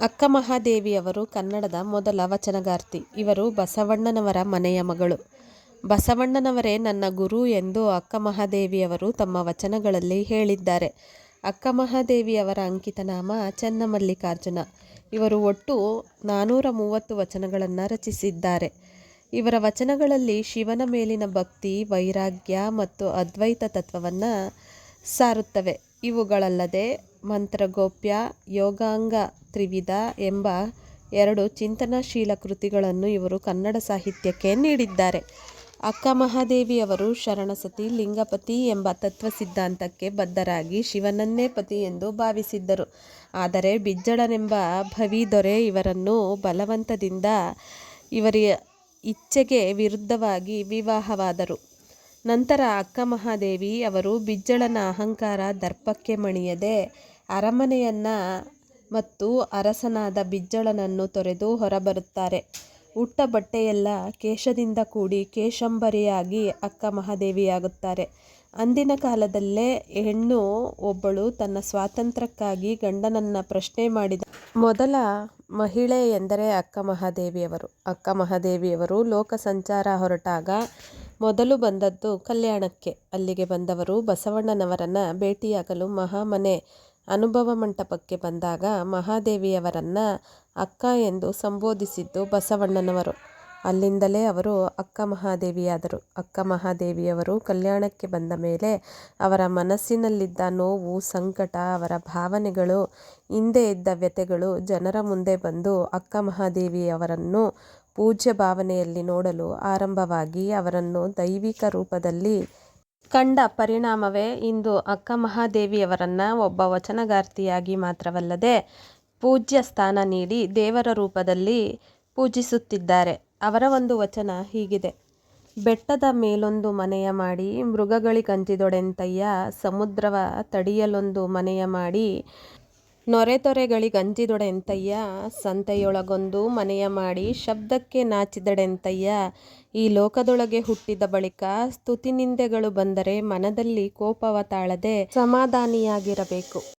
ಅಕ್ಕ ಮಹಾದೇವಿಯವರು ಕನ್ನಡದ ಮೊದಲ ವಚನಗಾರ್ತಿ. ಇವರು ಬಸವಣ್ಣನವರ ಮನೆಯ ಮಗಳು. ಬಸವಣ್ಣನವರೇ ನನ್ನ ಗುರು ಎಂದು ಅಕ್ಕ ಮಹಾದೇವಿಯವರು ತಮ್ಮ ವಚನಗಳಲ್ಲಿ ಹೇಳಿದ್ದಾರೆ. ಅಕ್ಕ ಮಹಾದೇವಿಯವರ ಅಂಕಿತನಾಮ ಚೆನ್ನಮಲ್ಲಿಕಾರ್ಜುನ. ಇವರು ಒಟ್ಟು 430 ವಚನಗಳನ್ನು ರಚಿಸಿದ್ದಾರೆ. ಇವರ ವಚನಗಳಲ್ಲಿ ಶಿವನ ಮೇಲಿನ ಭಕ್ತಿ, ವೈರಾಗ್ಯ ಮತ್ತು ಅದ್ವೈತ ತತ್ವವನ್ನು ಸಾರುತ್ತವೆ. ಇವುಗಳಲ್ಲದೆ ಮಂತ್ರಗೋಪ್ಯ, ಯೋಗಾಂಗ ತ್ರಿವಿಧ ಎಂಬ 2 ಚಿಂತನಶೀಲ ಕೃತಿಗಳನ್ನು ಇವರು ಕನ್ನಡ ಸಾಹಿತ್ಯಕ್ಕೆ ನೀಡಿದ್ದಾರೆ. ಅಕ್ಕ ಮಹಾದೇವಿಯವರು ಶರಣಸತಿ, ಲಿಂಗಪತಿ ಎಂಬ ತತ್ವ ಸಿದ್ಧಾಂತಕ್ಕೆ ಬದ್ಧರಾಗಿ ಶಿವನನ್ನೇ ಪತಿ ಎಂದು ಭಾವಿಸಿದ್ದರು. ಆದರೆ ಬಿಜ್ಜಳನೆಂಬ ಭವಿದೊರೆ ಇವರನ್ನು ಬಲವಂತದಿಂದ ಇವರ ಇಚ್ಛೆಗೆ ವಿರುದ್ಧವಾಗಿ ವಿವಾಹವಾದರು. ನಂತರ ಅಕ್ಕ ಮಹಾದೇವಿ ಅವರು ಬಿಜ್ಜಳನ ಅಹಂಕಾರ, ದರ್ಪಕ್ಕೆ ಮಣಿಯದೆ ಅರಮನೆಯನ್ನು ಮತ್ತು ಅರಸನಾದ ಬಿಜ್ಜಳನನ್ನು ತೊರೆದು ಹೊರಬರುತ್ತಾರೆ. ಉಟ್ಟ ಬಟ್ಟೆಯೆಲ್ಲ ಕೇಶದಿಂದ ಕೂಡಿ ಕೇಶಂಬರಿಯಾಗಿ ಅಕ್ಕ ಮಹಾದೇವಿಯಾಗುತ್ತಾರೆ. ಅಂದಿನ ಕಾಲದಲ್ಲೇ ಹೆಣ್ಣು ಒಬ್ಬಳು ತನ್ನ ಸ್ವಾತಂತ್ರ್ಯಕ್ಕಾಗಿ ಗಂಡನನ್ನು ಪ್ರಶ್ನೆ ಮಾಡಿದ ಮೊದಲ ಮಹಿಳೆ ಎಂದರೆ ಅಕ್ಕ ಮಹಾದೇವಿಯವರು. ಅಕ್ಕ ಮಹಾದೇವಿಯವರು ಲೋಕ ಸಂಚಾರ ಹೊರಟಾಗ ಮೊದಲು ಬಂದದ್ದು ಕಲ್ಯಾಣಕ್ಕೆ. ಅಲ್ಲಿಗೆ ಬಂದವರು ಬಸವಣ್ಣನವರನ್ನು ಭೇಟಿಯಾಗಲು ಮಹಾಮನೆ ಅನುಭವ ಮಂಟಪಕ್ಕೆ ಬಂದಾಗ ಮಹಾದೇವಿಯವರನ್ನು ಅಕ್ಕ ಎಂದು ಸಂಬೋಧಿಸಿದ್ದು ಬಸವಣ್ಣನವರು. ಅಲ್ಲಿಂದಲೇ ಅವರು ಅಕ್ಕ ಮಹಾದೇವಿಯಾದರು. ಅಕ್ಕ ಮಹಾದೇವಿಯವರು ಕಲ್ಯಾಣಕ್ಕೆ ಬಂದ ಮೇಲೆ ಅವರ ಮನಸ್ಸಿನಲ್ಲಿದ್ದ ನೋವು, ಸಂಕಟ, ಅವರ ಭಾವನೆಗಳು, ಹಿಂದೆ ಇದ್ದ ವ್ಯಥೆಗಳು ಜನರ ಮುಂದೆ ಬಂದು ಅಕ್ಕ ಮಹಾದೇವಿಯವರನ್ನು ಪೂಜ್ಯ ಭಾವನೆಯಲ್ಲಿ ನೋಡಲು ಆರಂಭವಾಗಿ ಅವರನ್ನು ದೈವಿಕ ರೂಪದಲ್ಲಿ ಕಂಡ ಪರಿಣಾಮವೇ ಇಂದು ಅಕ್ಕ ಮಹಾದೇವಿಯವರನ್ನು ಒಬ್ಬ ವಚನಗಾರ್ತಿಯಾಗಿ ಮಾತ್ರವಲ್ಲದೆ ಪೂಜ್ಯ ಸ್ಥಾನ ನೀಡಿ ದೇವರ ರೂಪದಲ್ಲಿ ಪೂಜಿಸುತ್ತಿದ್ದಾರೆ. ಅವರ ಒಂದು ವಚನ ಹೀಗಿದೆ: ಬೆಟ್ಟದ ಮೇಲೊಂದು ಮನೆಯ ಮಾಡಿ ಮೃಗಗಳಿಗಂಜಿದೊಡೆಂತಯ್ಯ, ಸಮುದ್ರವ ತಡಿಯಲೊಂದು ಮನೆಯ ಮಾಡಿ ನೊರೆತೊರೆಗಳಿಗಂಜಿದೊಡೆಂತಯ್ಯ, ಸಂತೆಯೊಳಗೊಂದು ಮನೆಯ ಮಾಡಿ ಶಬ್ದಕ್ಕೆ ನಾಚಿದಡೆಂತಯ್ಯ. ಈ ಲೋಕದೊಳಗೆ ಹುಟ್ಟಿದ ಬಳಿಕ ಸ್ತುತಿ ನಿಂದೆಗಳು ಬಂದರೆ ಮನದಲ್ಲಿ ಕೋಪವ ತಾಳದೆ ಸಮಾಧಾನಿಯಾಗಿರಬೇಕು.